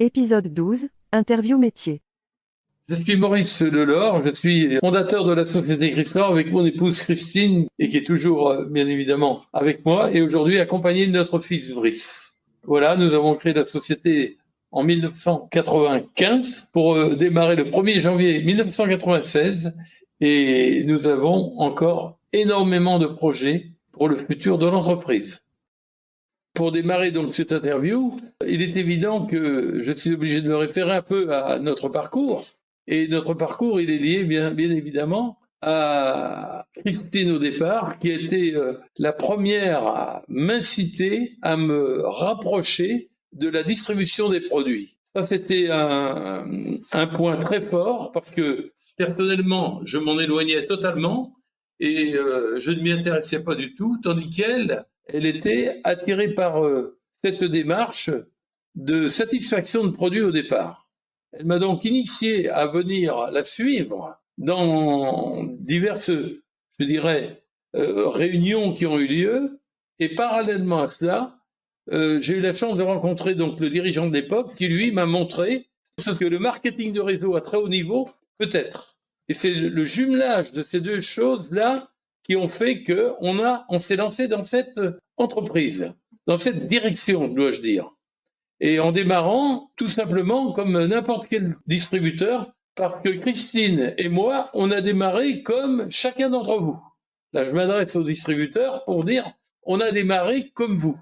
Épisode 12, Interview métier. Je suis Maurice Lelore, je suis fondateur de la société Chryslor avec mon épouse Christine et qui est toujours bien évidemment avec moi et aujourd'hui accompagné de notre fils Brice. Voilà, nous avons créé la société en 1995 pour démarrer le 1er janvier 1996 et nous avons encore énormément de projets pour le futur de l'entreprise. Pour démarrer donc cette interview, il est évident que je suis obligé de me référer un peu à notre parcours. Et notre parcours, il est lié bien évidemment à Christine au départ, qui a été la première à m'inciter à me rapprocher de la distribution des produits. Ça, c'était un point très fort parce que personnellement, je m'en éloignais totalement et je ne m'y intéressais pas du tout, tandis qu'elle était attirée par cette démarche de satisfaction de produits au départ. Elle m'a donc initié à venir la suivre dans diverses, je dirais, réunions qui ont eu lieu. Et parallèlement à cela, j'ai eu la chance de rencontrer donc le dirigeant de l'époque qui, lui, m'a montré ce que le marketing de réseau à très haut niveau peut être. Et c'est le jumelage de ces deux choses-là qui ont fait qu'on s'est lancé dans cette entreprise, dans cette direction, dois-je dire. Et en démarrant, tout simplement, comme n'importe quel distributeur, parce que Christine et moi, on a démarré comme chacun d'entre vous. Là, je m'adresse aux distributeurs pour dire, on a démarré comme vous.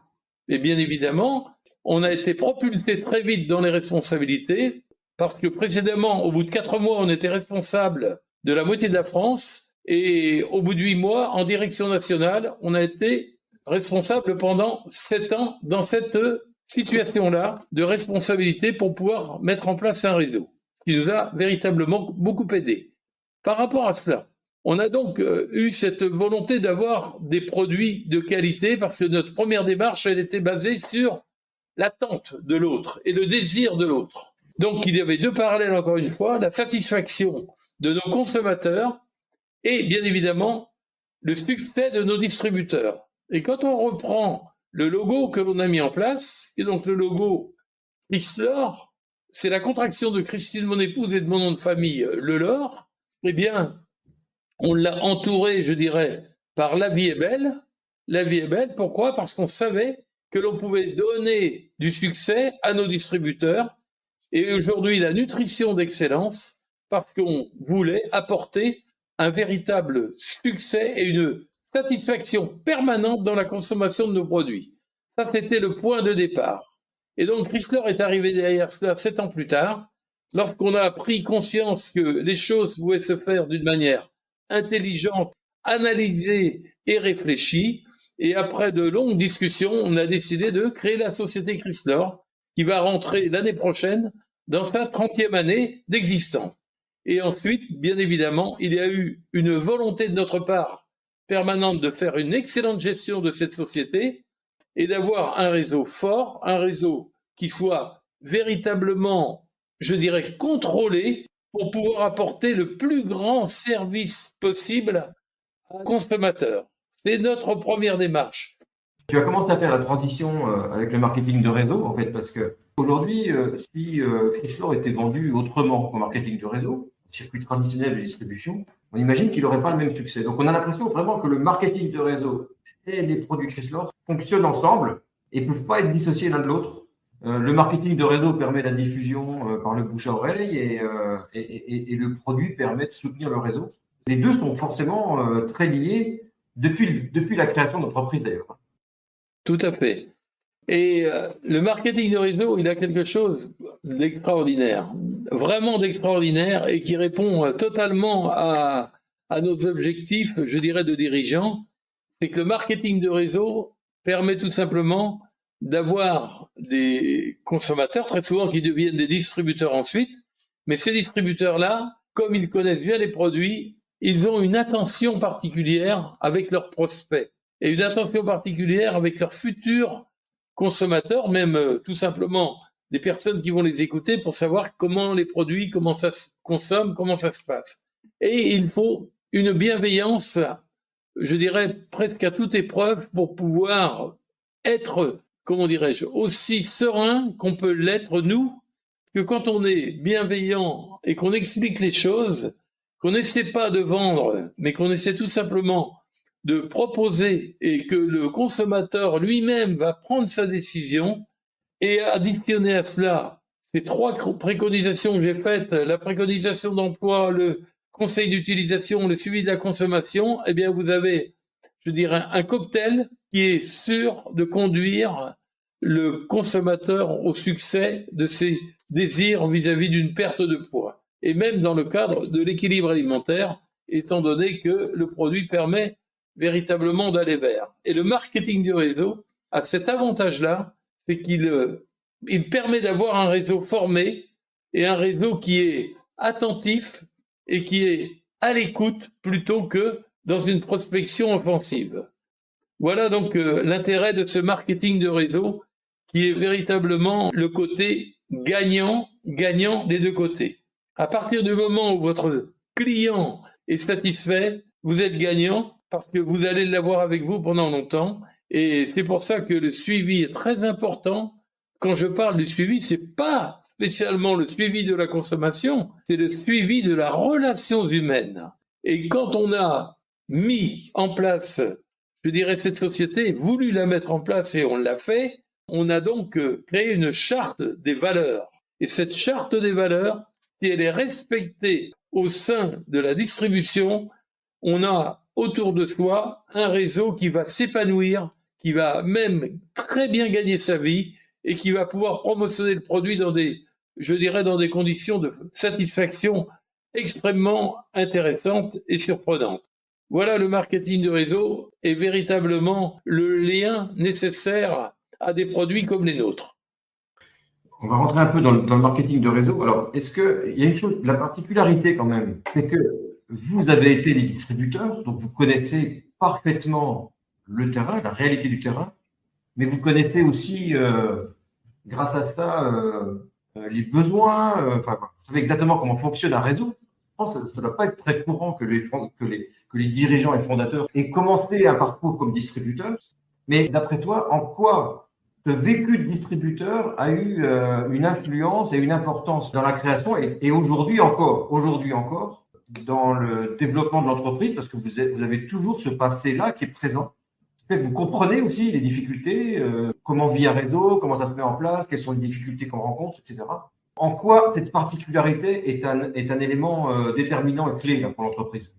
Et bien évidemment, on a été propulsé très vite dans les responsabilités, parce que précédemment, au bout de 4 mois, on était responsable de la moitié de la France, et au bout de 8 mois, en direction nationale, on a été responsable pendant 7 ans dans cette situation-là de responsabilité pour pouvoir mettre en place un réseau, qui nous a véritablement beaucoup aidé. Par rapport à cela, on a donc eu cette volonté d'avoir des produits de qualité parce que notre première démarche, elle était basée sur l'attente de l'autre et le désir de l'autre. Donc il y avait deux parallèles, encore une fois, la satisfaction de nos consommateurs et bien évidemment le succès de nos distributeurs. Et quand on reprend le logo que l'on a mis en place, et donc le logo Chryslor, c'est la contraction de Christine, mon épouse, et de mon nom de famille, Lelore. Eh bien, on l'a entouré, je dirais, par La Vie est belle. La Vie est belle, pourquoi ? Parce qu'on savait que l'on pouvait donner du succès à nos distributeurs. Et aujourd'hui, la nutrition d'excellence, parce qu'on voulait apporter un véritable succès et une satisfaction permanente dans la consommation de nos produits. Ça, c'était le point de départ. Et donc, Chryslor est arrivé derrière cela 7 ans plus tard, lorsqu'on a pris conscience que les choses pouvaient se faire d'une manière intelligente, analysée et réfléchie. Et après de longues discussions, on a décidé de créer la société Chryslor, qui va rentrer l'année prochaine dans sa 30e année d'existence. Et ensuite, bien évidemment, il y a eu une volonté de notre part permanente de faire une excellente gestion de cette société et d'avoir un réseau fort, un réseau qui soit véritablement, je dirais, contrôlé pour pouvoir apporter le plus grand service possible aux consommateurs. C'est notre première démarche. Tu as commencé à faire la transition avec le marketing de réseau, en fait, parce que aujourd'hui, si Chryslor était vendu autrement qu'au marketing de réseau, circuit traditionnel de distribution, on imagine qu'il n'aurait pas le même succès. Donc, on a l'impression vraiment que le marketing de réseau et les produits Chryslor fonctionnent ensemble et ne peuvent pas être dissociés l'un de l'autre. Le marketing de réseau permet la diffusion par le bouche à oreille et le produit permet de soutenir le réseau. Les deux sont forcément très liés depuis la création d'entreprise d'ailleurs. Tout à fait. Et le marketing de réseau, il a quelque chose d'extraordinaire, vraiment d'extraordinaire, et qui répond totalement à nos objectifs, je dirais, de dirigeants. C'est que le marketing de réseau permet tout simplement d'avoir des consommateurs, très souvent qui deviennent des distributeurs ensuite, mais ces distributeurs-là, comme ils connaissent bien les produits, ils ont une attention particulière avec leurs prospects et une attention particulière avec leurs futurs consommateurs, même tout simplement des personnes qui vont les écouter pour savoir comment les produits, comment ça se consomme, comment ça se passe. Et il faut une bienveillance, je dirais, presque à toute épreuve pour pouvoir être, comment dirais-je, aussi serein qu'on peut l'être nous que quand on est bienveillant et qu'on explique les choses, qu'on n'essaie pas de vendre, mais qu'on essaie tout simplement de proposer et que le consommateur lui-même va prendre sa décision, et additionner à cela ces 3 préconisations que j'ai faites, la préconisation d'emploi, le conseil d'utilisation, le suivi de la consommation, eh bien vous avez, je dirais, un cocktail qui est sûr de conduire le consommateur au succès de ses désirs vis-à-vis d'une perte de poids. Et même dans le cadre de l'équilibre alimentaire, étant donné que le produit permet véritablement d'aller vers. Et le marketing du réseau a cet avantage-là, c'est qu'il permet d'avoir un réseau formé et un réseau qui est attentif et qui est à l'écoute plutôt que dans une prospection offensive. Voilà donc l'intérêt de ce marketing de réseau qui est véritablement le côté gagnant des 2 côtés. À partir du moment où votre client est satisfait, vous êtes gagnant parce que vous allez l'avoir avec vous pendant longtemps. Et c'est pour ça que le suivi est très important. Quand je parle du suivi, c'est pas spécialement le suivi de la consommation, c'est le suivi de la relation humaine. Et quand on a mis en place, je dirais, cette société, voulu la mettre en place et on l'a fait, on a donc créé une charte des valeurs. Et cette charte des valeurs, si elle est respectée au sein de la distribution, on a autour de soi un réseau qui va s'épanouir, qui va même très bien gagner sa vie et qui va pouvoir promotionner le produit dans des conditions de satisfaction extrêmement intéressantes et surprenantes. Voilà, le marketing de réseau est véritablement le lien nécessaire à des produits comme les nôtres. On va rentrer un peu dans le marketing de réseau. Alors, est-ce qu'il y a une chose, la particularité quand même, c'est que vous avez été des distributeurs, donc vous connaissez parfaitement le terrain, la réalité du terrain, mais vous connaissez aussi, grâce à ça, les besoins, vous savez exactement comment fonctionne un réseau. Je pense que ça ne doit pas être très courant que les dirigeants et fondateurs aient commencé un parcours comme distributeurs. Mais d'après toi, en quoi ce vécu de distributeur a eu une influence et une importance dans la création et aujourd'hui encore, dans le développement de l'entreprise, parce que vous avez toujours ce passé-là qui est présent. Vous comprenez aussi les difficultés, comment vit un réseau, comment ça se met en place, quelles sont les difficultés qu'on rencontre, etc. En quoi cette particularité est un élément déterminant et clé pour l'entreprise?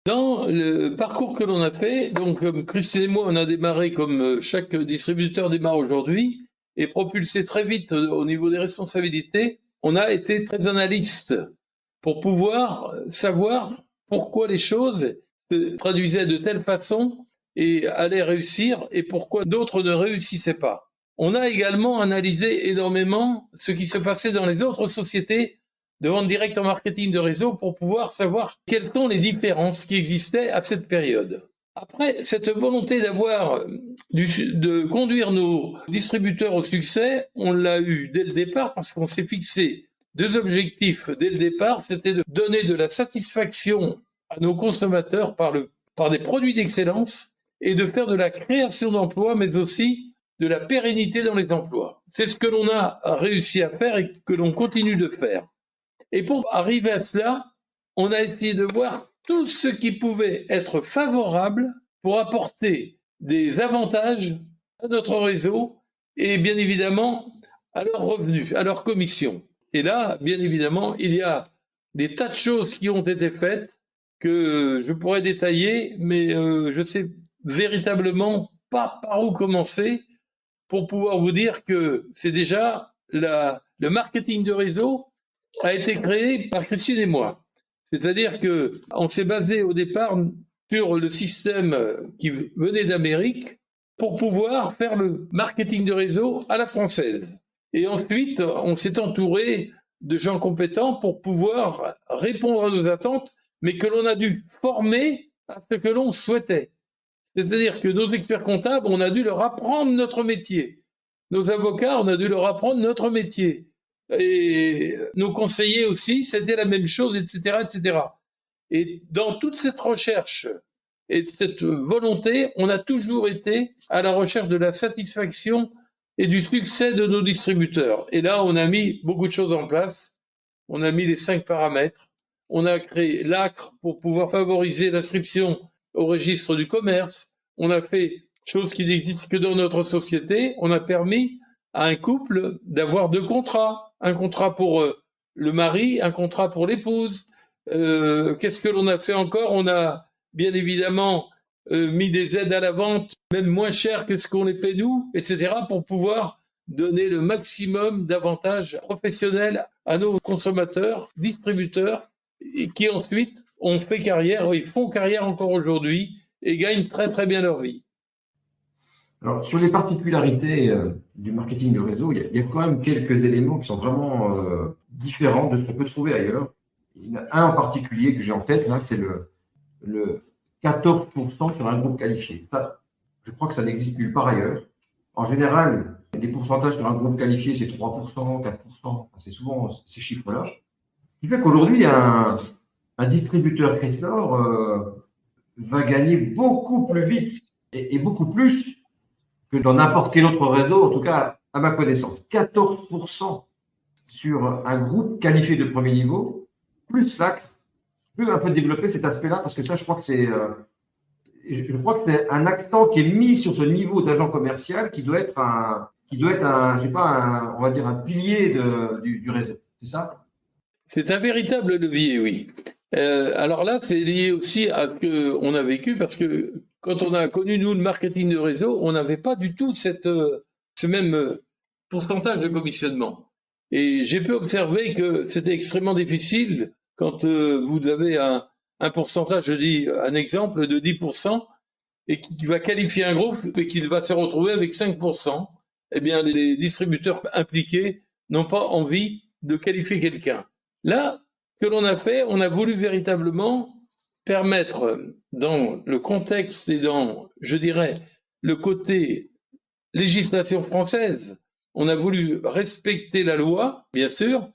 Dans le parcours que l'on a fait, donc Christine et moi, on a démarré comme chaque distributeur démarre aujourd'hui, et propulsé très vite au niveau des responsabilités, on a été très analyste pour pouvoir savoir pourquoi les choses se traduisaient de telle façon et allaient réussir et pourquoi d'autres ne réussissaient pas. On a également analysé énormément ce qui se passait dans les autres sociétés de vente directe en marketing de réseau pour pouvoir savoir quelles sont les différences qui existaient à cette période. Après, cette volonté de conduire nos distributeurs au succès, on l'a eu dès le départ parce qu'on s'est fixé 2 objectifs dès le départ, c'était de donner de la satisfaction à nos consommateurs par des produits d'excellence et de faire de la création d'emplois, mais aussi de la pérennité dans les emplois. C'est ce que l'on a réussi à faire et que l'on continue de faire. Et pour arriver à cela, on a essayé de voir tout ce qui pouvait être favorable pour apporter des avantages à notre réseau et bien évidemment à leurs revenus, à leurs commissions. Et là, bien évidemment, il y a des tas de choses qui ont été faites que je pourrais détailler, mais je ne sais véritablement pas par où commencer pour pouvoir vous dire que c'est déjà le marketing de réseau a été créé par Christine et moi. C'est-à-dire que on s'est basé au départ sur le système qui venait d'Amérique pour pouvoir faire le marketing de réseau à la française. Et ensuite, on s'est entouré de gens compétents pour pouvoir répondre à nos attentes, mais que l'on a dû former à ce que l'on souhaitait. C'est-à-dire que nos experts comptables, on a dû leur apprendre notre métier. Nos avocats, on a dû leur apprendre notre métier. Et nos conseillers aussi, c'était la même chose, etc., etc. Et dans toute cette recherche et cette volonté, on a toujours été à la recherche de la satisfaction et du succès de nos distributeurs. Et là, on a mis beaucoup de choses en place. On a mis les 5 paramètres. On a créé l'ACRE pour pouvoir favoriser l'inscription au registre du commerce. On a fait chose qui n'existe que dans notre société. On a permis à un couple d'avoir 2 contrats. Un contrat pour le mari, un contrat pour l'épouse. Qu'est-ce que l'on a fait encore? On a bien évidemment mis des aides à la vente, même moins chères que ce qu'on les paie nous, etc., pour pouvoir donner le maximum d'avantages professionnels à nos consommateurs, distributeurs, et qui ensuite ont fait carrière, ils font carrière encore aujourd'hui et gagnent très très bien leur vie. Alors, sur les particularités du marketing de réseau, il y a quand même quelques éléments qui sont vraiment différents de ce qu'on peut trouver ailleurs. Il y en a un en particulier que j'ai en tête, là, c'est le 14% sur un groupe qualifié. Ça, je crois que ça n'existe nulle part ailleurs. En général, les pourcentages sur un groupe qualifié, c'est 3%, 4%. C'est souvent ces chiffres-là. Ce qui fait qu'aujourd'hui, un distributeur Chrysler va gagner beaucoup plus vite et beaucoup plus que dans n'importe quel autre réseau, en tout cas à ma connaissance. 14% sur un groupe qualifié de premier niveau, plus l'ACRE. Je peux un peu développer cet aspect-là parce que ça, je crois que c'est un accent qui est mis sur ce niveau d'agent commercial qui doit être je sais pas, on va dire un pilier du réseau. C'est ça? C'est un véritable levier, oui. Alors là, c'est lié aussi à ce qu'on a vécu parce que quand on a connu, nous, le marketing de réseau, on n'avait pas du tout ce même pourcentage de commissionnement. Et j'ai pu observer que c'était extrêmement difficile quand vous avez un pourcentage, je dis un exemple, de 10% et qui va qualifier un groupe et qu'il va se retrouver avec 5%. Eh bien, les distributeurs impliqués n'ont pas envie de qualifier quelqu'un. Là, ce que l'on a fait, on a voulu véritablement permettre, dans le contexte et dans, je dirais, le côté législation française, on a voulu respecter la loi, bien sûr,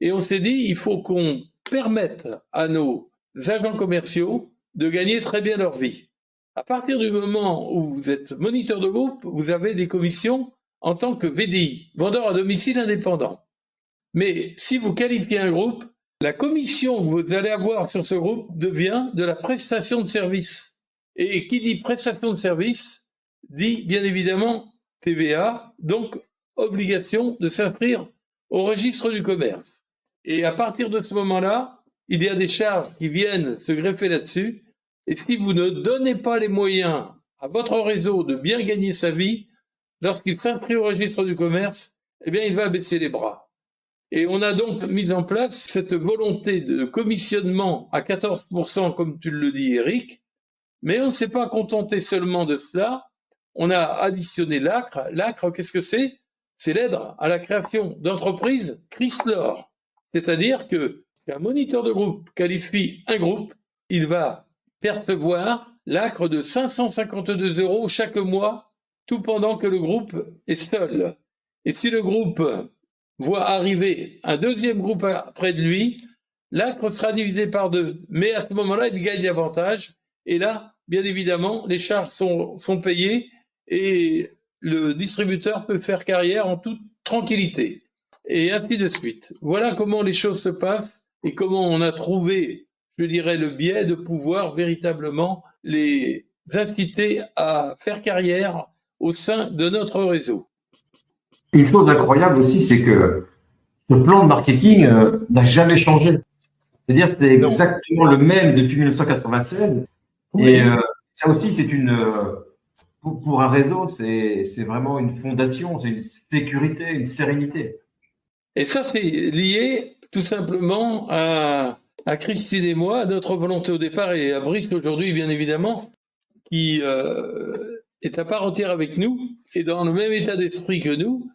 et on s'est dit, il faut qu'on permette à nos agents commerciaux de gagner très bien leur vie. À partir du moment où vous êtes moniteur de groupe, vous avez des commissions en tant que VDI, vendeur à domicile indépendant. Mais si vous qualifiez un groupe, la commission que vous allez avoir sur ce groupe devient de la prestation de service. Et qui dit prestation de service dit bien évidemment TVA, donc obligation de s'inscrire au registre du commerce. Et à partir de ce moment-là, il y a des charges qui viennent se greffer là-dessus. Et si vous ne donnez pas les moyens à votre réseau de bien gagner sa vie, lorsqu'il s'inscrit au registre du commerce, eh bien, il va baisser les bras. Et on a donc mis en place cette volonté de commissionnement à 14%, comme tu le dis, Eric, mais on ne s'est pas contenté seulement de cela. On a additionné l'ACRE. L'ACRE, qu'est-ce que c'est? C'est l'aide à la création d'entreprises Chrysler. C'est-à-dire qu'un moniteur de groupe qualifie un groupe, il va percevoir l'ACRE de 552 € chaque mois, tout pendant que le groupe est seul. Et si le groupe voit arriver un deuxième groupe près de lui, l'ACRE sera divisé par 2. Mais à ce moment-là, il gagne davantage. Et là, bien évidemment, les charges sont payées et le distributeur peut faire carrière en toute tranquillité. Et ainsi de suite. Voilà comment les choses se passent et comment on a trouvé, je dirais, le biais de pouvoir véritablement les inciter à faire carrière au sein de notre réseau. Une chose incroyable aussi, c'est que ce plan de marketing n'a jamais changé. C'est-à-dire que c'était exactement le même depuis 1996. Oui. Et ça aussi, c'est pour un réseau, c'est vraiment une fondation, c'est une sécurité, une sérénité. Et ça, c'est lié tout simplement à Christine et moi, à notre volonté au départ, et à Brice aujourd'hui, bien évidemment, qui est à part entière avec nous, et dans le même état d'esprit que nous,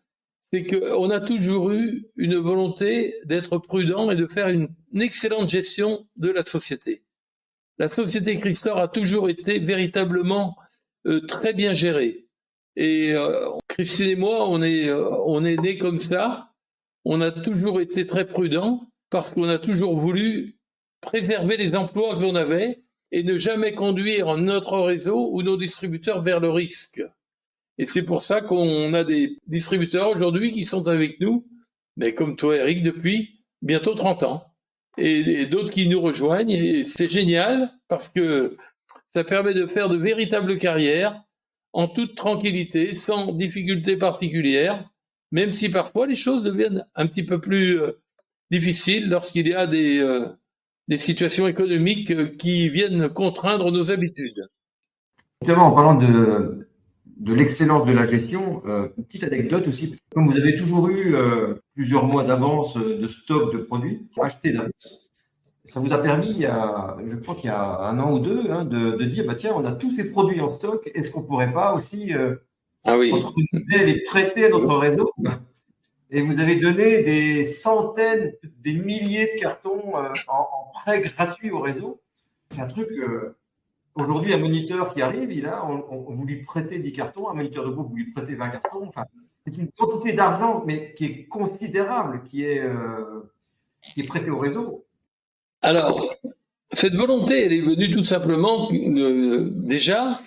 c'est qu'on a toujours eu une volonté d'être prudent et de faire une excellente gestion de la société. La société Chrysler a toujours été véritablement très bien gérée. Et Christine et moi, on est nés comme ça. On a toujours été très prudents parce qu'on a toujours voulu préserver les emplois que l'on avait et ne jamais conduire notre réseau ou nos distributeurs vers le risque. Et c'est pour ça qu'on a des distributeurs aujourd'hui qui sont avec nous, mais comme toi Eric, depuis bientôt 30 ans. Et d'autres qui nous rejoignent. Et c'est génial parce que ça permet de faire de véritables carrières en toute tranquillité, sans difficulté particulière, même si parfois les choses deviennent un petit peu plus difficiles lorsqu'il y a des situations économiques qui viennent contraindre nos habitudes. Justement, en parlant de l'excellence de la gestion, une petite anecdote aussi. Comme vous avez toujours eu plusieurs mois d'avance de stock de produits achetés d'avance, ça vous a permis, je crois qu'il y a 1 an ou 2, hein, de dire, bah, tiens, on a tous ces produits en stock, est-ce qu'on ne pourrait pas aussi les prêter à notre réseau? Et vous avez donné des centaines, des milliers de cartons en prêt gratuit au réseau. C'est un truc, aujourd'hui, un moniteur qui arrive, vous lui prêtez 10 cartons, un moniteur de groupe, vous lui prêtez 20 cartons. Enfin, c'est une quantité d'argent, mais qui est considérable, qui est prêtée au réseau. Alors, cette volonté, elle est venue tout simplement déjà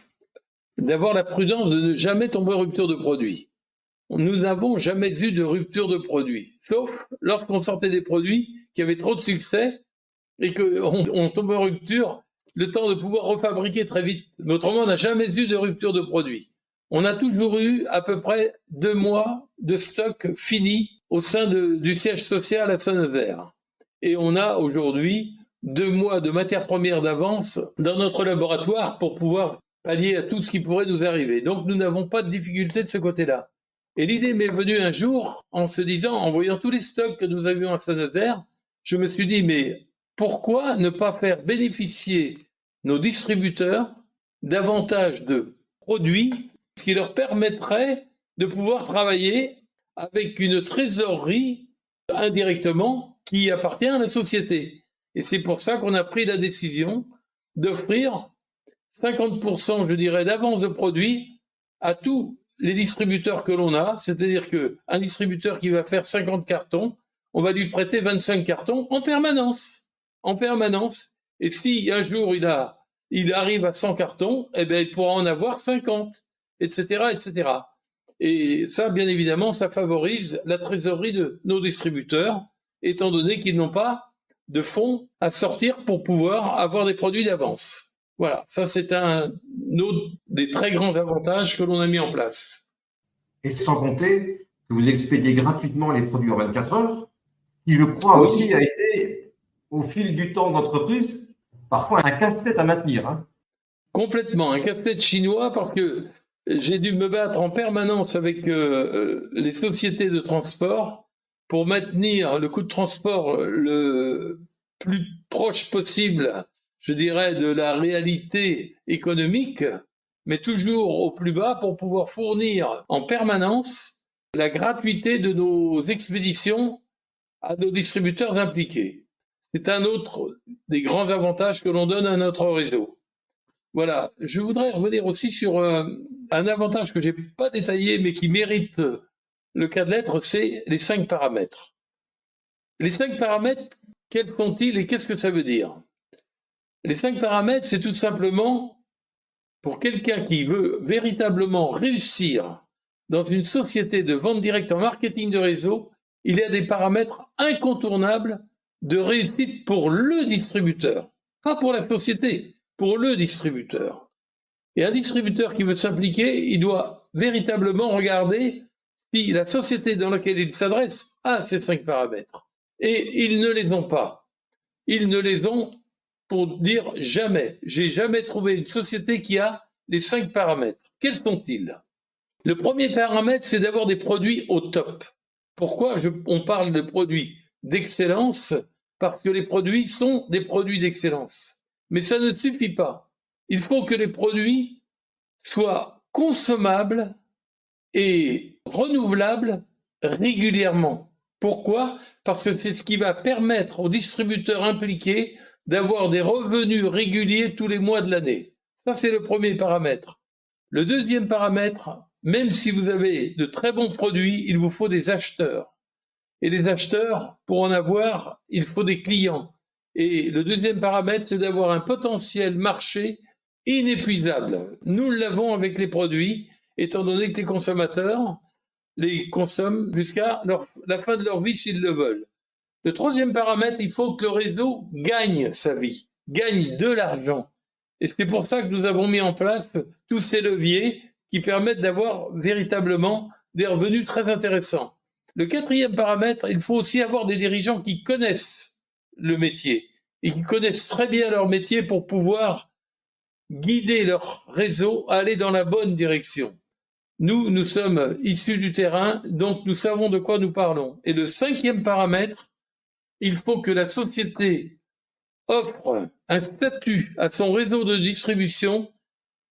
d'avoir la prudence de ne jamais tomber en rupture de produit. Nous n'avons jamais eu de rupture de produit, sauf lorsqu'on sortait des produits qui avaient trop de succès et qu'on tombait en rupture, le temps de pouvoir refabriquer très vite. Mais autrement, on n'a jamais eu de rupture de produit. On a toujours eu à peu près 2 mois de stock fini au sein du siège social à Saint-Nazaire. Et on a aujourd'hui 2 mois de matières premières d'avance dans notre laboratoire pour pouvoir pallier à tout ce qui pourrait nous arriver. Donc nous n'avons pas de difficulté de ce côté-là. Et l'idée m'est venue un jour en se disant, en voyant tous les stocks que nous avions à Saint-Nazaire, je me suis dit, mais pourquoi ne pas faire bénéficier nos distributeurs davantage de produits, ce qui leur permettrait de pouvoir travailler avec une trésorerie indirectement qui appartient à la société. Et c'est pour ça qu'on a pris la décision d'offrir 50%, je dirais, d'avance de produits à tous les distributeurs que l'on a. C'est-à-dire qu'un distributeur qui va faire 50 cartons, on va lui prêter 25 cartons en permanence. En permanence. Et si un jour il arrive à 100 cartons, eh bien, il pourra en avoir 50, etc., etc. Et ça, bien évidemment, ça favorise la trésorerie de nos distributeurs, étant donné qu'ils n'ont pas de fonds à sortir pour pouvoir avoir des produits d'avance. Voilà, ça c'est un autre des très grands avantages que l'on a mis en place. Et sans compter que vous expédiez gratuitement les produits en 24 heures, qui je crois aussi a été, au fil du temps d'entreprise, parfois un casse-tête à maintenir. Hein. Complètement, un casse-tête chinois parce que j'ai dû me battre en permanence avec les sociétés de transport pour maintenir le coût de transport le plus proche possible, je dirais, de la réalité économique, mais toujours au plus bas pour pouvoir fournir en permanence la gratuité de nos expéditions à nos distributeurs impliqués. C'est un autre des grands avantages que l'on donne à notre réseau. Voilà, je voudrais revenir aussi sur un avantage que je n'ai pas détaillé mais qui mérite le cas de l'être, c'est les 5 paramètres. Les 5 paramètres, quels sont-ils et qu'est-ce que ça veut dire? Les 5 paramètres, c'est tout simplement pour quelqu'un qui veut véritablement réussir dans une société de vente directe en marketing de réseau, il y a des paramètres incontournables de réussite pour le distributeur, pas pour la société, pour le distributeur. Et un distributeur qui veut s'impliquer, il doit véritablement regarder si la société dans laquelle il s'adresse a ces 5 paramètres. Et ils ne les ont pas. Ils ne les ont, pour dire jamais. J'ai jamais trouvé une société qui a les 5 paramètres. Quels sont-ils? Le premier paramètre, c'est d'avoir des produits au top. Pourquoi on parle de produits d'excellence? Parce que les produits sont des produits d'excellence. Mais ça ne suffit pas. Il faut que les produits soient consommables et renouvelables régulièrement. Pourquoi? Parce que c'est ce qui va permettre aux distributeurs impliqués d'avoir des revenus réguliers tous les mois de l'année. Ça, c'est le premier paramètre. Le deuxième paramètre, même si vous avez de très bons produits, il vous faut des acheteurs. Et les acheteurs, pour en avoir, il faut des clients. Et le deuxième paramètre, c'est d'avoir un potentiel marché inépuisable. Nous l'avons avec les produits étant donné que les consommateurs les consomment jusqu'à la fin de leur vie s'ils le veulent. Le troisième paramètre, il faut que le réseau gagne sa vie, gagne de l'argent. Et c'est pour ça que nous avons mis en place tous ces leviers qui permettent d'avoir véritablement des revenus très intéressants. Le quatrième paramètre, il faut aussi avoir des dirigeants qui connaissent le métier et qui connaissent très bien leur métier pour pouvoir guider leur réseau à aller dans la bonne direction. Nous sommes issus du terrain, donc nous savons de quoi nous parlons. Et le cinquième paramètre, il faut que la société offre un statut à son réseau de distribution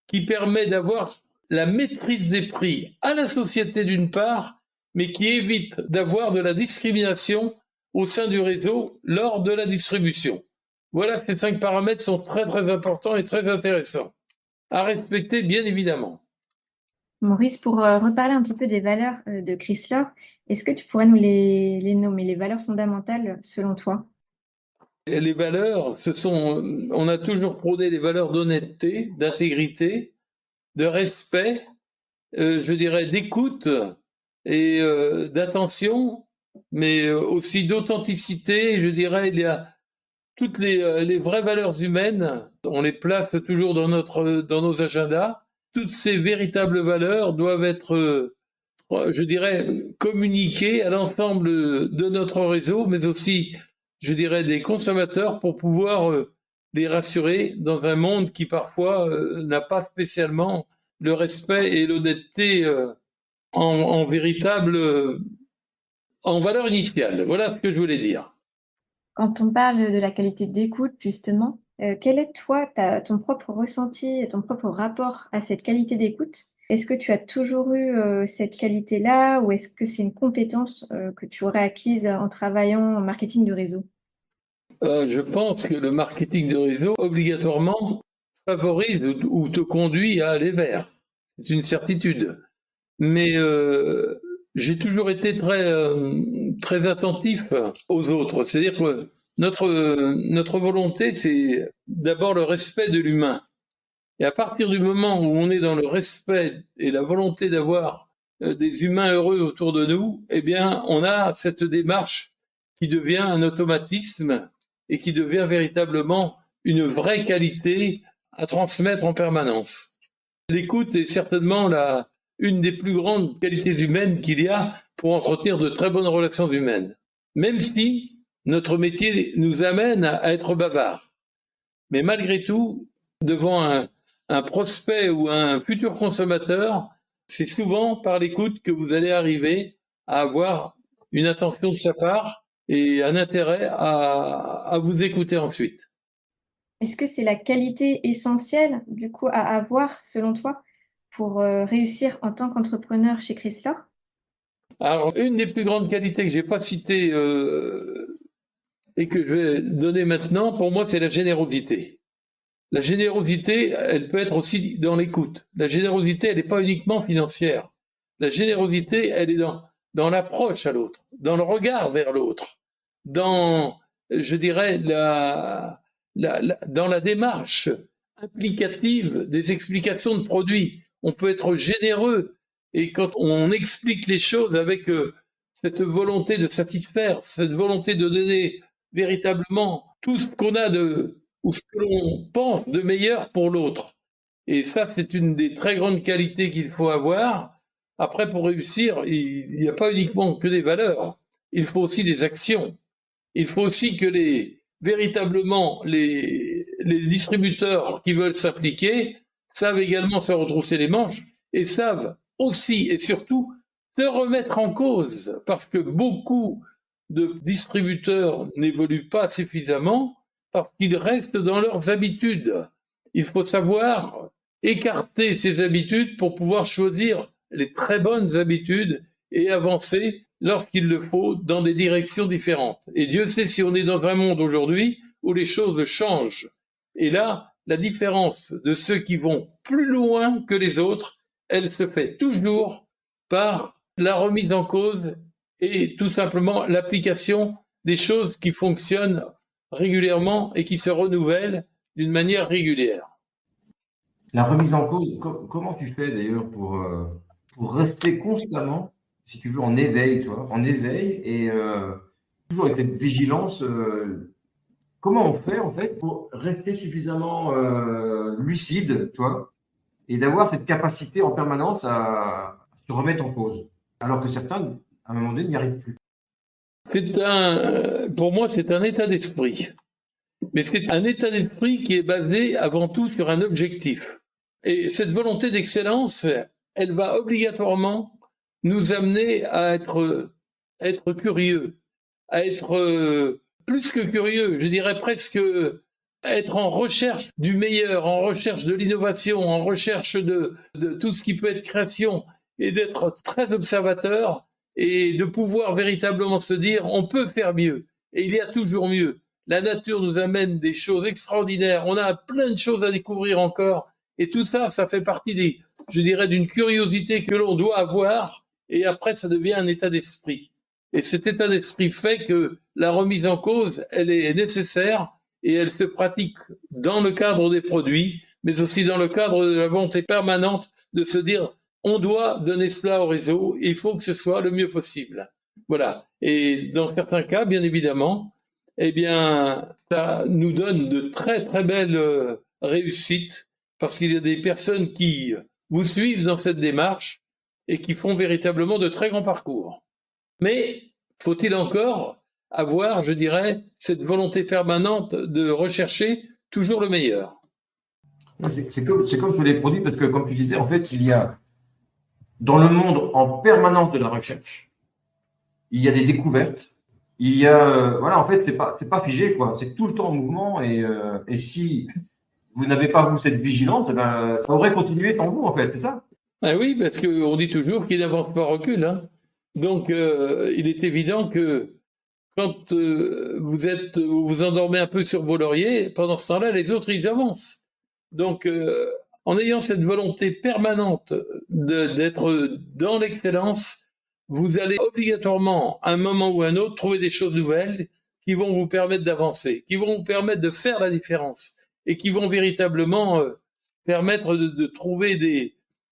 qui permet d'avoir la maîtrise des prix à la société d'une part, mais qui évite d'avoir de la discrimination au sein du réseau lors de la distribution. Voilà, ces 5 paramètres sont très très importants et très intéressants à respecter, bien évidemment. Maurice, pour reparler un petit peu des valeurs de Chrysler, est-ce que tu pourrais nous les nommer, les valeurs fondamentales selon toi? Les valeurs, on a toujours prôné les valeurs d'honnêteté, d'intégrité, de respect, je dirais d'écoute et d'attention, mais aussi d'authenticité. Je dirais, il y a toutes les vraies valeurs humaines, on les place toujours dans nos agendas. Toutes ces véritables valeurs doivent être, je dirais, communiquées à l'ensemble de notre réseau, mais aussi, je dirais, des consommateurs pour pouvoir les rassurer dans un monde qui parfois n'a pas spécialement le respect et l'honnêteté en valeur initiale. Voilà ce que je voulais dire. Quand on parle de la qualité d'écoute, justement, quel est toi, ton propre ressenti et ton propre rapport à cette qualité d'écoute? Est-ce que tu as toujours eu cette qualité-là ou est-ce que c'est une compétence que tu aurais acquise en travaillant en marketing de réseau? Je pense que le marketing de réseau, obligatoirement, favorise ou te conduit à aller vers. C'est une certitude. Mais j'ai toujours été très attentif aux autres. C'est-à-dire que notre volonté, c'est d'abord le respect de l'humain. Et à partir du moment où on est dans le respect et la volonté d'avoir des humains heureux autour de nous, eh bien, on a cette démarche qui devient un automatisme et qui devient véritablement une vraie qualité à transmettre en permanence. L'écoute est certainement une des plus grandes qualités humaines qu'il y a pour entretenir de très bonnes relations humaines. Même si notre métier nous amène à être bavard. Mais malgré tout, devant un prospect ou un futur consommateur, c'est souvent par l'écoute que vous allez arriver à avoir une attention de sa part et un intérêt à vous écouter ensuite. Est-ce que c'est la qualité essentielle, du coup, à avoir, selon toi, pour réussir en tant qu'entrepreneur chez Chrysler? Alors, une des plus grandes qualités que je n'ai pas citées et que je vais donner maintenant, pour moi, c'est la générosité. La générosité, elle peut être aussi dans l'écoute. La générosité, elle n'est pas uniquement financière. La générosité, elle est dans l'approche à l'autre, dans le regard vers l'autre, dans, je dirais, dans la démarche implicative des explications de produits. On peut être généreux et quand on explique les choses avec cette volonté de satisfaire, cette volonté de donner véritablement tout ce qu'on a ou ce que l'on pense de meilleur pour l'autre. Et ça, c'est une des très grandes qualités qu'il faut avoir. Après, pour réussir, il n'y a pas uniquement que des valeurs, il faut aussi des actions. Il faut aussi que véritablement les distributeurs qui veulent s'impliquer savent également se retrousser les manches et savent aussi et surtout se remettre en cause, parce que beaucoup de distributeurs n'évoluent pas suffisamment parce qu'ils restent dans leurs habitudes. Il faut savoir écarter ces habitudes pour pouvoir choisir les très bonnes habitudes et avancer lorsqu'il le faut dans des directions différentes. Et Dieu sait si on est dans un monde aujourd'hui où les choses changent. Et là, la différence de ceux qui vont plus loin que les autres, elle se fait toujours par la remise en cause et tout simplement l'application des choses qui fonctionnent régulièrement et qui se renouvellent d'une manière régulière. La remise en cause, comment tu fais d'ailleurs pour rester constamment, si tu veux, en éveil, toi, en éveil et toujours avec cette vigilance. Comment on fait en fait pour rester suffisamment lucide, toi, et d'avoir cette capacité en permanence à se remettre en cause, alors que certains, à un moment donné, n'y arrivent plus. Pour moi, c'est un état d'esprit. Mais c'est un état d'esprit qui est basé avant tout sur un objectif. Et cette volonté d'excellence, elle va obligatoirement nous amener à être curieux, à être plus que curieux, je dirais presque être en recherche du meilleur, en recherche de l'innovation, en recherche de tout ce qui peut être création, et d'être très observateur et de pouvoir véritablement se dire on peut faire mieux, et il y a toujours mieux. La nature nous amène des choses extraordinaires, on a plein de choses à découvrir encore, et tout ça, ça fait partie je dirais, d'une curiosité que l'on doit avoir, et après ça devient un état d'esprit. Et cet état d'esprit fait que la remise en cause, elle est nécessaire et elle se pratique dans le cadre des produits, mais aussi dans le cadre de la volonté permanente de se dire on doit donner cela au réseau, il faut que ce soit le mieux possible. Voilà. Et dans certains cas, bien évidemment, eh bien, ça nous donne de très très belles réussites parce qu'il y a des personnes qui vous suivent dans cette démarche et qui font véritablement de très grands parcours. Mais faut-il encore avoir, je dirais, cette volonté permanente de rechercher toujours le meilleur. C'est comme sur les produits, parce que comme tu disais, en fait, il y a dans le monde en permanence de la recherche, il y a des découvertes, il y a, voilà, en fait, c'est pas figé, quoi. C'est tout le temps en mouvement, et si vous n'avez pas, vous, cette vigilance, eh ben, ça aurait continué sans vous, en fait, c'est ça? Ah oui, parce qu'on dit toujours qu'il n'avance pas recule. Hein. Donc, il est évident que quand vous vous endormez un peu sur vos lauriers, pendant ce temps-là, les autres, ils avancent. Donc, en ayant cette volonté permanente d'être dans l'excellence, vous allez obligatoirement, à un moment ou à un autre, trouver des choses nouvelles qui vont vous permettre d'avancer, qui vont vous permettre de faire la différence et qui vont véritablement permettre de trouver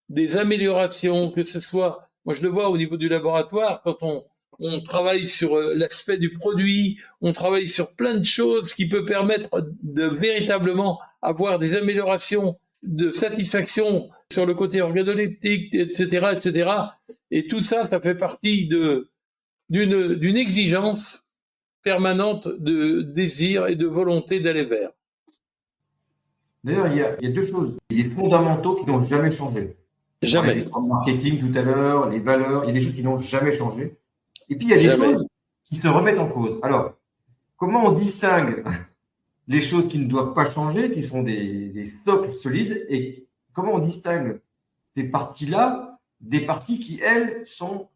des améliorations, que ce soit, moi je le vois au niveau du laboratoire, quand on travaille sur l'aspect du produit, on travaille sur plein de choses qui peuvent permettre de véritablement avoir des améliorations de satisfaction sur le côté organoleptique, etc., etc. Et tout ça, ça fait partie d'une exigence permanente de désir et de volonté d'aller vers. D'ailleurs, il y a deux choses. Il y a des fondamentaux qui n'ont jamais changé. On parlait Jamais. du marketing tout à l'heure, les valeurs, il y a des choses qui n'ont jamais changé. Et puis, il y a des Jamais. choses qui se remettent en cause. Alors, comment on distingue les choses qui ne doivent pas changer, qui sont des socles solides, et comment on distingue ces parties-là des parties qui, elles, sont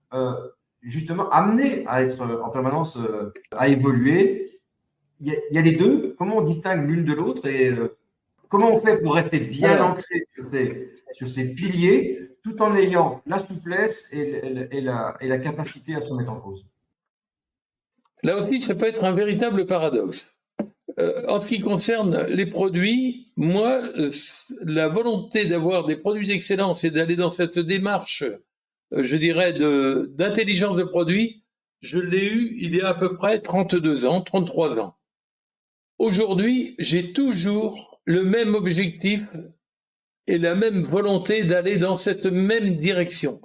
justement amenées à être en permanence, à évoluer. Il y a les deux. Comment on distingue l'une de l'autre, et comment on fait pour rester bien ancré sur ces piliers, tout en ayant la souplesse et la capacité à se mettre en cause? Là aussi, ça peut être un véritable paradoxe. En ce qui concerne les produits, moi, la volonté d'avoir des produits d'excellence et d'aller dans cette démarche, je dirais, d'intelligence de produit, je l'ai eu il y a à peu près 32 ans, 33 ans. Aujourd'hui, j'ai toujours le même objectif et la même volonté d'aller dans cette même direction.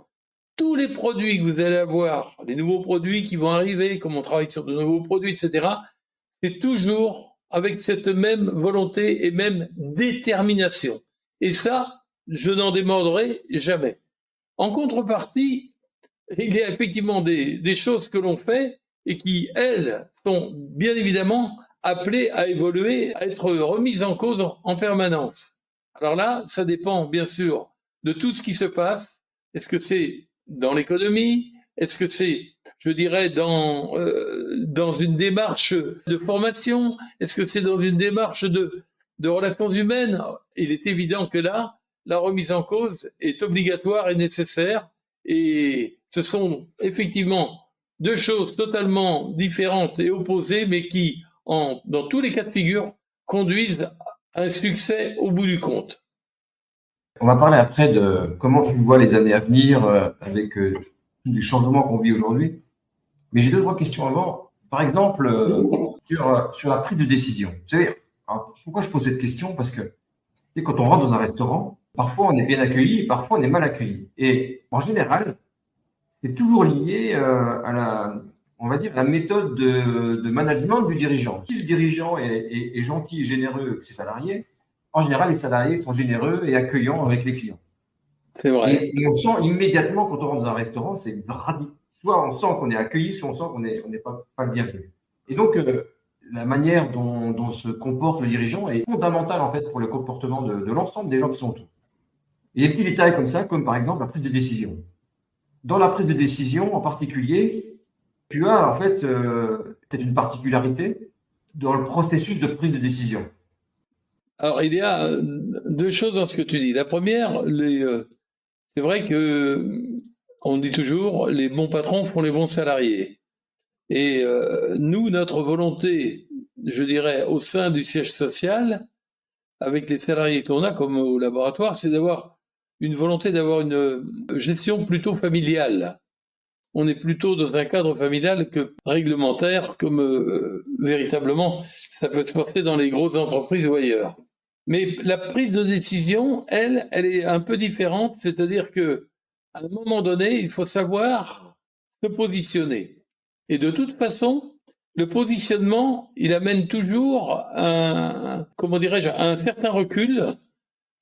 Tous les produits que vous allez avoir, les nouveaux produits qui vont arriver, comme on travaille sur de nouveaux produits, etc., c'est toujours avec cette même volonté et même détermination. Et ça, je n'en démordrai jamais. En contrepartie, il y a effectivement des choses que l'on fait et qui, elles, sont bien évidemment appelées à évoluer, à être remises en cause en permanence. Alors là, ça dépend bien sûr de tout ce qui se passe. Est-ce que c'est dans l'économie? Est-ce que c'est, je dirais, dans une démarche de formation? Est-ce que c'est dans une démarche de relations humaines? Il est évident que là, la remise en cause est obligatoire et nécessaire. Et ce sont effectivement deux choses totalement différentes et opposées, mais qui, dans tous les cas de figure, conduisent à un succès au bout du compte. On va parler après de comment tu vois les années à venir avec les changements qu'on vit aujourd'hui. Mais j'ai deux, trois questions avant. Par exemple, sur la prise de décision. Vous savez, alors, pourquoi je pose cette question? Parce que tu sais, quand on rentre dans un restaurant, parfois on est bien accueilli et parfois on est mal accueilli. Et en général, c'est toujours lié à la, on va dire, la méthode de management du dirigeant. Si le dirigeant est gentil et généreux avec ses salariés, en général, les salariés sont généreux et accueillants avec les clients. C'est vrai. Et on sent immédiatement quand on rentre dans un restaurant, c'est radical. Soit on sent qu'on est accueilli, soit on sent qu'on n'est pas le bienvenu. Et donc, la manière dont se comporte le dirigeant est fondamentale en fait pour le comportement de l'ensemble des gens qui sont autour. Il y a des petits détails comme ça, comme par exemple la prise de décision. Dans la prise de décision en particulier, tu as en fait peut-être une particularité dans le processus de prise de décision. Alors, il y a deux choses dans ce que tu dis. La première, c'est vrai que on dit toujours, les bons patrons font les bons salariés. Et nous, notre volonté, je dirais, au sein du siège social, avec les salariés qu'on a, comme au laboratoire, c'est d'avoir une volonté d'avoir une gestion plutôt familiale. On est plutôt dans un cadre familial que réglementaire, comme véritablement ça peut se porter dans les grosses entreprises ou ailleurs. Mais la prise de décision, elle est un peu différente, c'est-à-dire que à un moment donné, il faut savoir se positionner. Et de toute façon, le positionnement, il amène toujours comment dirais-je, un certain recul,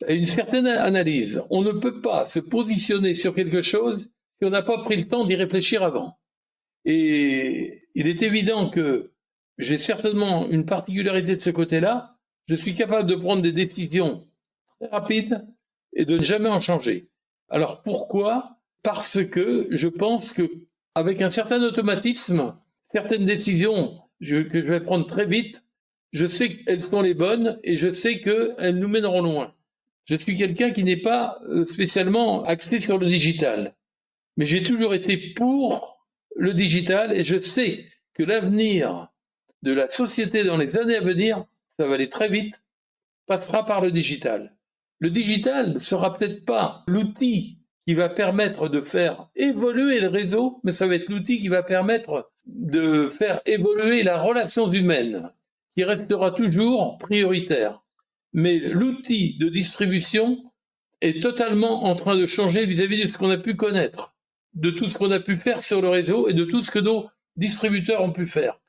une certaine analyse. On ne peut pas se positionner sur quelque chose si on n'a pas pris le temps d'y réfléchir avant. Et il est évident que j'ai certainement une particularité de ce côté-là. Je suis capable de prendre des décisions très rapides et de ne jamais en changer. Alors pourquoi? Parce que je pense que avec un certain automatisme, certaines décisions que je vais prendre très vite, je sais qu'elles sont les bonnes et je sais qu'elles nous mèneront loin. Je suis quelqu'un qui n'est pas spécialement axé sur le digital, mais j'ai toujours été pour le digital et je sais que l'avenir de la société dans les années à venir, ça va aller très vite, passera par le digital. Le digital ne sera peut-être pas l'outil qui va permettre de faire évoluer le réseau, mais ça va être l'outil qui va permettre de faire évoluer la relation humaine, qui restera toujours prioritaire. Mais l'outil de distribution est totalement en train de changer vis-à-vis de ce qu'on a pu connaître, de tout ce qu'on a pu faire sur le réseau et de tout ce que nos distributeurs ont pu faire.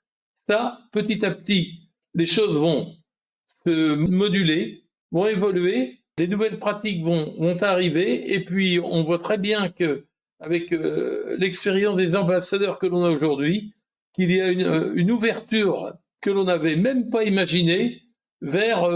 Ça, petit à petit, les choses vont se moduler, vont évoluer, les nouvelles pratiques vont arriver, et puis on voit très bien que, avec l'expérience des ambassadeurs que l'on a aujourd'hui, qu'il y a une ouverture que l'on n'avait même pas imaginée vers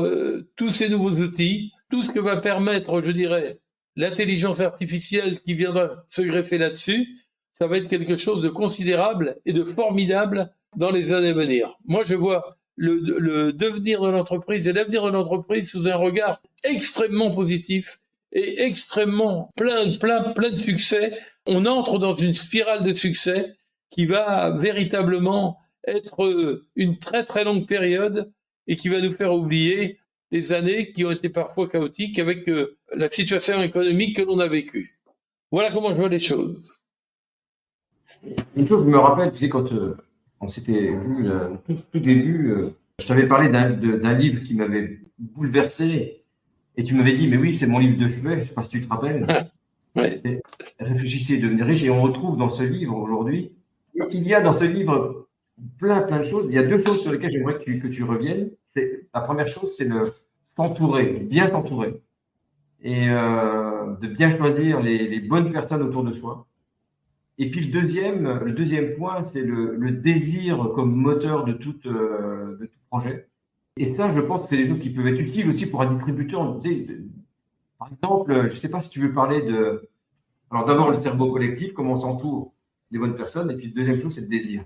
tous ces nouveaux outils, tout ce que va permettre, je dirais, l'intelligence artificielle qui viendra se greffer là-dessus. Ça va être quelque chose de considérable et de formidable dans les années à venir. Moi, je vois le devenir de l'entreprise et l'avenir de l'entreprise sous un regard extrêmement positif et extrêmement plein de succès. On entre dans une spirale de succès qui va véritablement être une très très longue période et qui va nous faire oublier les années qui ont été parfois chaotiques avec la situation économique que l'on a vécue. Voilà comment je vois les choses. Une chose, je me rappelle, tu sais, quand on s'était vu tout début, je t'avais parlé d'un livre qui m'avait bouleversé et tu m'avais dit, mais oui, c'est mon livre de chevet, je ne sais pas si tu te rappelles. Ouais. Réfléchissez et devenez riche. Et on retrouve dans ce livre aujourd'hui, il y a dans ce livre plein de choses. Il y a deux choses sur lesquelles j'aimerais que tu reviennes. La première chose, c'est le s'entourer, bien s'entourer. Et de bien choisir les bonnes personnes autour de soi. Et puis le deuxième point, c'est le désir comme moteur de tout projet. Et ça, je pense que c'est des choses qui peuvent être utiles aussi pour un distributeur. Par exemple, je ne sais pas si tu veux parler de... Alors d'abord, le cerveau collectif, comment on s'entoure des bonnes personnes. Et puis, deuxième chose, c'est le désir.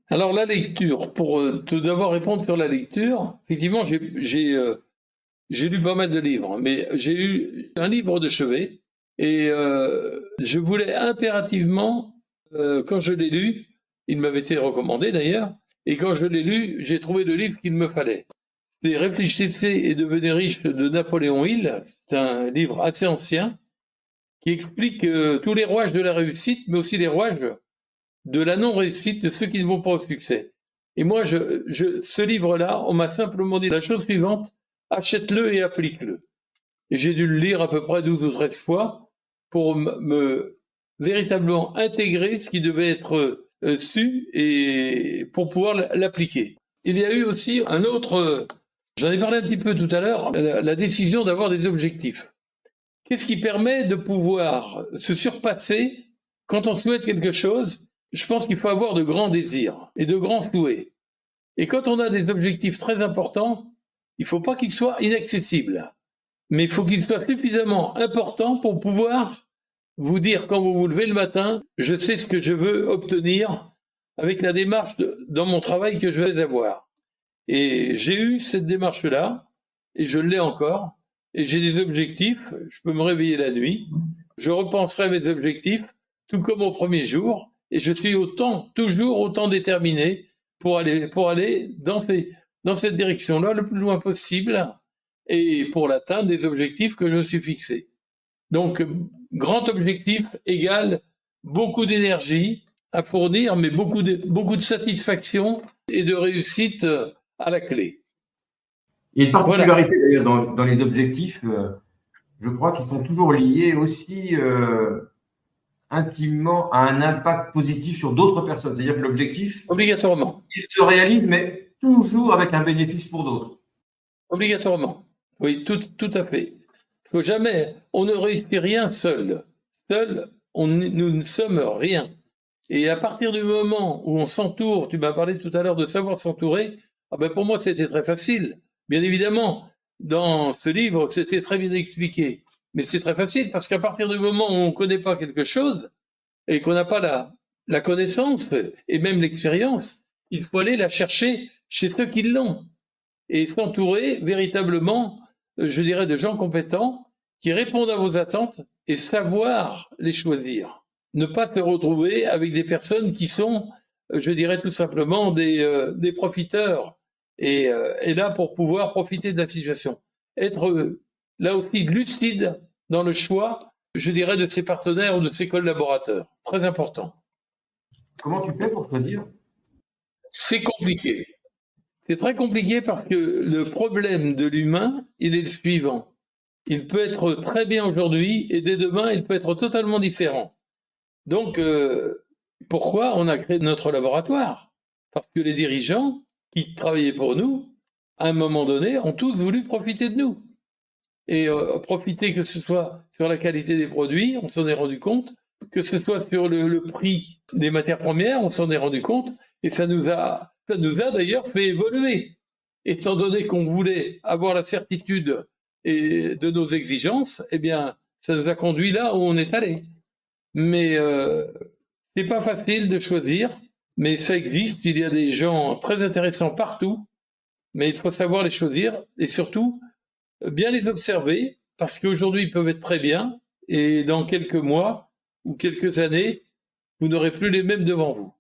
Alors la lecture, pour tout d'abord répondre sur la lecture, effectivement, j'ai lu pas mal de livres, mais j'ai eu un livre de chevet et je voulais impérativement, quand je l'ai lu, il m'avait été recommandé d'ailleurs, et quand je l'ai lu, j'ai trouvé le livre qu'il me fallait. c'est Réfléchissez et devenez riche de Napoléon Hill. C'est un livre assez ancien qui explique tous les rouages de la réussite, mais aussi les rouages de la non-réussite de ceux qui ne vont pas au succès. Et moi, ce livre-là, on m'a simplement dit la chose suivante: achète-le et applique-le. Et j'ai dû le lire à peu près 12 ou 13 fois pour me véritablement intégrer ce qui devait être su et pour pouvoir l'appliquer. Il y a eu aussi un autre, j'en ai parlé un petit peu tout à l'heure, la décision d'avoir des objectifs. Qu'est-ce qui permet de pouvoir se surpasser quand on souhaite quelque chose? Je pense qu'il faut avoir de grands désirs et de grands souhaits. Et quand on a des objectifs très importants, il ne faut pas qu'ils soient inaccessibles, mais il faut qu'ils soient suffisamment importants pour pouvoir vous dire quand vous vous levez le matin, je sais ce que je veux obtenir avec la démarche dans mon travail que je vais avoir. Et j'ai eu cette démarche-là, et je l'ai encore, et j'ai des objectifs, je peux me réveiller la nuit, je repenserai à mes objectifs, tout comme au premier jour, et je suis toujours autant déterminé pour aller dans cette direction-là le plus loin possible, et pour l'atteinte des objectifs que je me suis fixés. Donc, grand objectif égale beaucoup d'énergie à fournir, mais beaucoup de satisfaction et de réussite à la clé. Il y a une particularité d'ailleurs dans les objectifs, je crois qu'ils sont toujours liés aussi intimement à un impact positif sur d'autres personnes. C'est-à-dire que l'objectif, obligatoirement, il se réalise, mais toujours avec un bénéfice pour d'autres. Obligatoirement, oui, tout à fait. Il faut jamais, on ne réussit rien seul. Seul, nous ne sommes rien. Et à partir du moment où on s'entoure, tu m'as parlé tout à l'heure de savoir s'entourer, pour moi c'était très facile. Bien évidemment, dans ce livre, c'était très bien expliqué. Mais c'est très facile parce qu'à partir du moment où on ne connaît pas quelque chose et qu'on n'a pas la connaissance et même l'expérience, il faut aller la chercher chez ceux qui l'ont et s'entourer véritablement, je dirais, de gens compétents qui répondent à vos attentes et savoir les choisir. Ne pas se retrouver avec des personnes qui sont, je dirais tout simplement, des profiteurs et là pour pouvoir profiter de la situation. Être là aussi lucide dans le choix, je dirais, de ses partenaires ou de ses collaborateurs. Très important. Comment tu fais pour choisir? C'est compliqué. C'est très compliqué parce que le problème de l'humain, il est le suivant. Il peut être très bien aujourd'hui et dès demain, il peut être totalement différent. Donc, pourquoi on a créé notre laboratoire? Parce que les dirigeants qui travaillaient pour nous, à un moment donné, ont tous voulu profiter de nous. Et profiter, que ce soit sur la qualité des produits, on s'en est rendu compte, que ce soit sur le prix des matières premières, on s'en est rendu compte, et ça nous a d'ailleurs fait évoluer. Étant donné qu'on voulait avoir la certitude de nos exigences, eh bien, ça nous a conduit là où on est allé. Mais c'est pas facile de choisir, mais ça existe, il y a des gens très intéressants partout, mais il faut savoir les choisir, et surtout, bien les observer, parce qu'aujourd'hui, ils peuvent être très bien, et dans quelques mois ou quelques années, vous n'aurez plus les mêmes devant vous.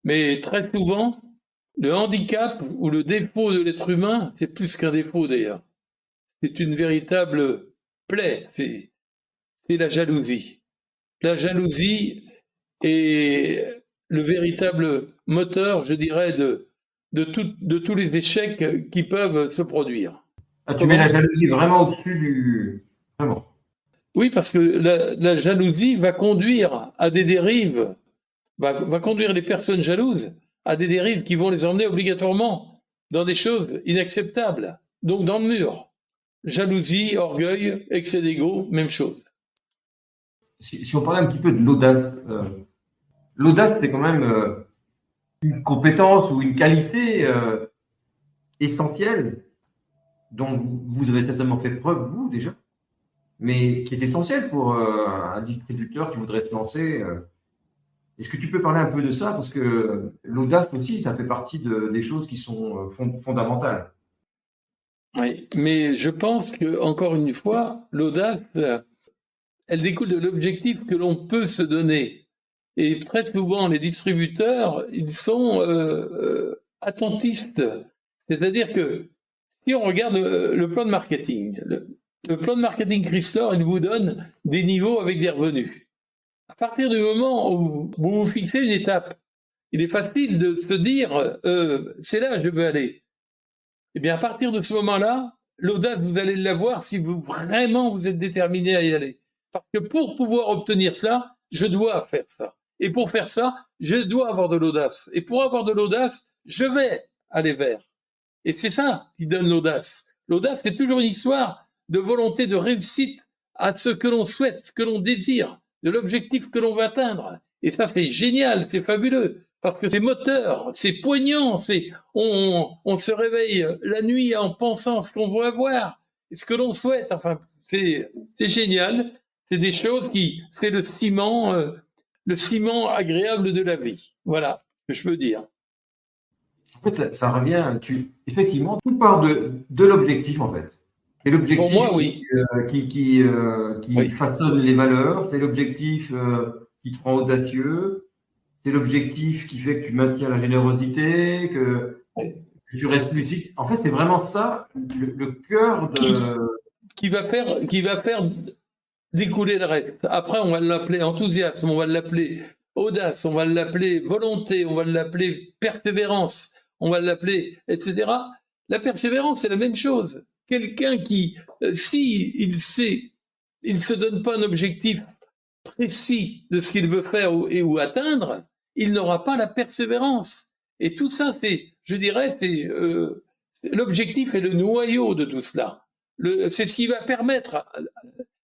Mais très souvent, le handicap ou le défaut de l'être humain, c'est plus qu'un défaut d'ailleurs. C'est une véritable plaie, c'est la jalousie. La jalousie est le véritable moteur, je dirais, de tous les échecs qui peuvent se produire. Ah, tu mets la jalousie vraiment au-dessus du... Vraiment. Oui, parce que la jalousie va conduire à des dérives, va conduire les personnes jalouses à des dérives qui vont les emmener obligatoirement dans des choses inacceptables, donc dans le mur. Jalousie, orgueil, excès d'ego, même chose. Si on parlait un petit peu de l'audace, l'audace c'est quand même une compétence ou une qualité essentielle dont vous avez certainement fait preuve, vous déjà, mais qui est essentielle pour un distributeur qui voudrait se lancer. Est-ce que tu peux parler un peu de ça? Parce que l'audace aussi, ça fait partie des choses qui sont fondamentales. Oui, mais je pense que, encore une fois, l'audace, elle découle de l'objectif que l'on peut se donner. Et très souvent, les distributeurs, ils sont attentistes. C'est-à-dire que Si on regarde le plan de marketing, le plan de marketing Chrysler, il vous donne des niveaux avec des revenus. À partir du moment où vous vous fixez une étape, il est facile de se dire c'est là je veux aller. Eh bien, à partir de ce moment-là, l'audace, vous allez l'avoir si vraiment vous êtes déterminé à y aller. Parce que pour pouvoir obtenir ça, je dois faire ça. Et pour faire ça, je dois avoir de l'audace. Et pour avoir de l'audace, je vais aller vers. Et c'est ça qui donne l'audace. L'audace, c'est toujours une histoire de volonté de réussite à ce que l'on souhaite, ce que l'on désire, de l'objectif que l'on veut atteindre. Et ça, c'est génial, c'est fabuleux. Parce que c'est moteur, c'est poignant, on se réveille la nuit en pensant ce qu'on veut avoir, ce que l'on souhaite. Enfin, c'est génial. C'est des choses c'est le ciment agréable de la vie. Voilà ce que je peux dire. En fait, ça revient, effectivement, tout part de l'objectif, en fait. C'est l'objectif Pour moi, oui. qui Oui. façonne les valeurs, c'est l'objectif qui te rend audacieux, c'est l'objectif qui fait que tu maintiens la générosité, que tu restes lucide. En fait, c'est vraiment ça, le cœur de... Qui va faire découler le reste. Après, on va l'appeler enthousiasme, on va l'appeler audace, on va l'appeler volonté, on va l'appeler persévérance, on va l'appeler, etc. La persévérance, c'est la même chose. Quelqu'un qui, il se donne pas un objectif précis de ce qu'il veut faire ou atteindre, il n'aura pas la persévérance. Et tout ça, je dirais, l'objectif est le noyau de tout cela. C'est ce qui va permettre.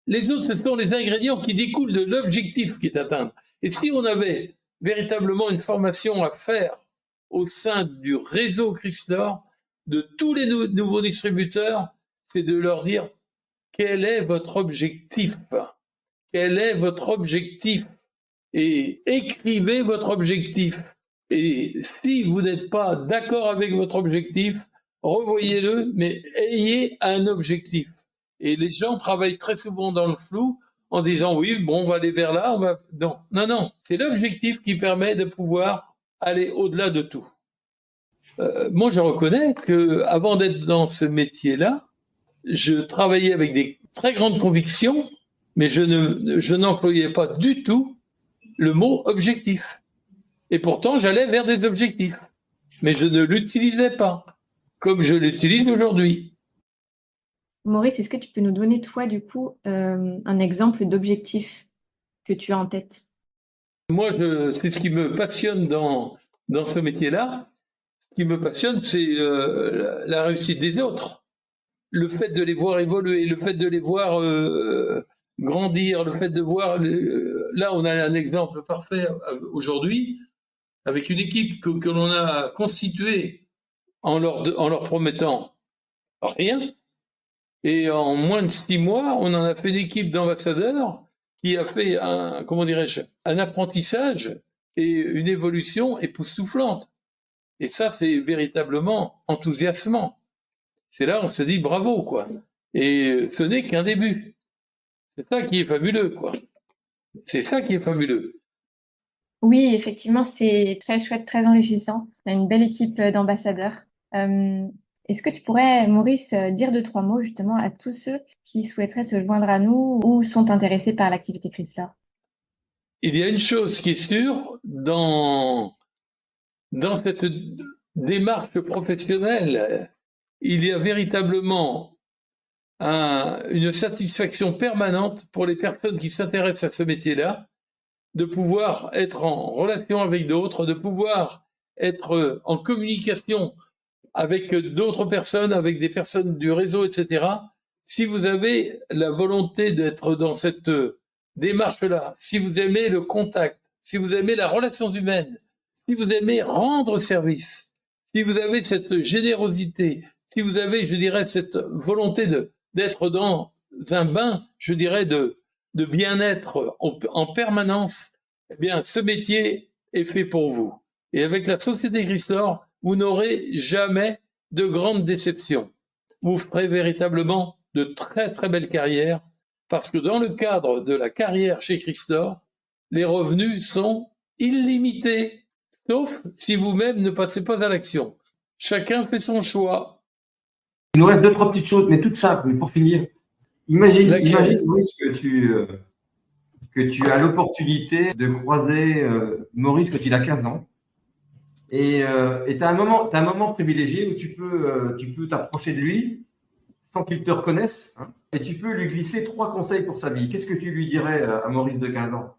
Les autres, ce sont les ingrédients qui découlent de l'objectif qui est atteint. Et si on avait véritablement une formation à faire au sein du réseau Chrysler, de tous les nouveaux distributeurs, c'est de leur dire quel est votre objectif. Quel est votre objectif? Et écrivez votre objectif. Et si vous n'êtes pas d'accord avec votre objectif, revoyez-le, mais ayez un objectif. Et les gens travaillent très souvent dans le flou en disant oui, bon, on va aller vers là, non, c'est l'objectif qui permet de pouvoir aller au-delà de tout. Moi, je reconnais que avant d'être dans ce métier-là, je travaillais avec des très grandes convictions, mais je n'employais pas du tout le mot objectif. Et pourtant, j'allais vers des objectifs, mais je ne l'utilisais pas comme je l'utilise aujourd'hui. Maurice, est-ce que tu peux nous donner, toi, du coup, un exemple d'objectif que tu as en tête? Moi, c'est ce qui me passionne dans ce métier-là. Ce qui me passionne, c'est la réussite des autres. Le fait de les voir évoluer, le fait de les voir grandir, le fait de voir... Là, on a un exemple parfait aujourd'hui avec une équipe que l'on a constituée en leur promettant rien. Et en moins de 6 mois, on en a fait une équipe d'ambassadeurs qui a fait un apprentissage et une évolution époustouflante. Et ça, c'est véritablement enthousiasmant. C'est là, on se dit bravo, quoi. Et ce n'est qu'un début. C'est ça qui est fabuleux, quoi. C'est ça qui est fabuleux. Oui, effectivement, c'est très chouette, très enrichissant. On a une belle équipe d'ambassadeurs. Est-ce que tu pourrais, Maurice, dire 2-3 mots justement à tous ceux qui souhaiteraient se joindre à nous ou sont intéressés par l'activité Chrysler? Il y a une chose qui est sûre, dans cette démarche professionnelle, il y a véritablement une satisfaction permanente pour les personnes qui s'intéressent à ce métier-là, de pouvoir être en relation avec d'autres, de pouvoir être en communication avec d'autres personnes, avec des personnes du réseau, etc. Si vous avez la volonté d'être dans cette démarche-là, si vous aimez le contact, si vous aimez la relation humaine, si vous aimez rendre service, si vous avez cette générosité, si vous avez, je dirais, cette volonté d'être dans un bain, je dirais, de bien-être en permanence, eh bien, ce métier est fait pour vous. Et avec la société Chrysler, vous n'aurez jamais de grandes déceptions. Vous ferez véritablement de très très belles carrières, parce que dans le cadre de la carrière chez Chrysler, les revenus sont illimités, sauf si vous-même ne passez pas à l'action. Chacun fait son choix. Il nous reste deux, trois petites choses, mais toutes simples, mais pour finir. Imagine, Laquelle? Maurice, que tu as l'opportunité de croiser Maurice quand il a 15 ans. Et tu as un moment privilégié où tu peux t'approcher de lui sans qu'il te reconnaisse, hein, et tu peux lui glisser 3 conseils pour sa vie. Qu'est-ce que tu lui dirais à Maurice de 15 ans?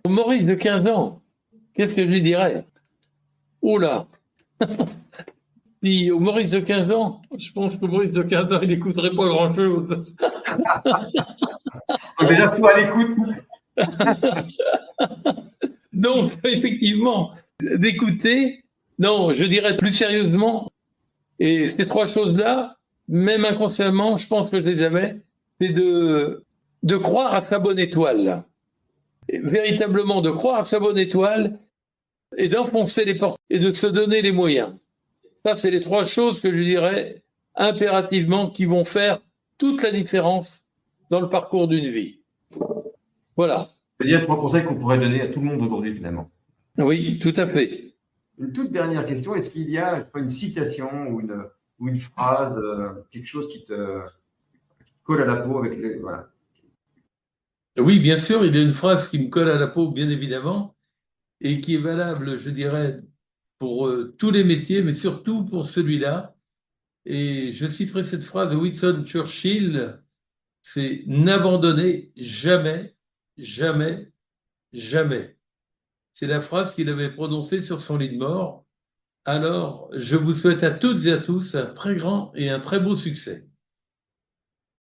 Au Maurice de 15 ans, qu'est-ce que je lui dirais? Oula! Puis au Maurice de 15 ans, je pense que Maurice de 15 ans, il n'écouterait pas grand-chose. Donc déjà, toi à l'écoute. Donc, effectivement, d'écouter, non, je dirais plus sérieusement, et ces 3 choses-là, même inconsciemment, je pense que je les avais, c'est de croire à sa bonne étoile. Et véritablement de croire à sa bonne étoile et d'enfoncer les portes et de se donner les moyens. Ça, c'est les 3 choses que je dirais impérativement qui vont faire toute la différence dans le parcours d'une vie. Voilà. C'est-à-dire 3 conseils qu'on pourrait donner à tout le monde aujourd'hui, finalement. Oui, tout à fait. Une toute dernière question, est-ce qu'il y a, je sais pas, une citation ou une phrase, quelque chose qui te colle à la peau avec les, voilà. Oui, bien sûr, il y a une phrase qui me colle à la peau, bien évidemment, et qui est valable, je dirais, pour tous les métiers, mais surtout pour celui-là. Et je citerai cette phrase de Winston Churchill, c'est n'abandonnez jamais, jamais, jamais. C'est la phrase qu'il avait prononcée sur son lit de mort. Alors, je vous souhaite à toutes et à tous un très grand et un très beau succès.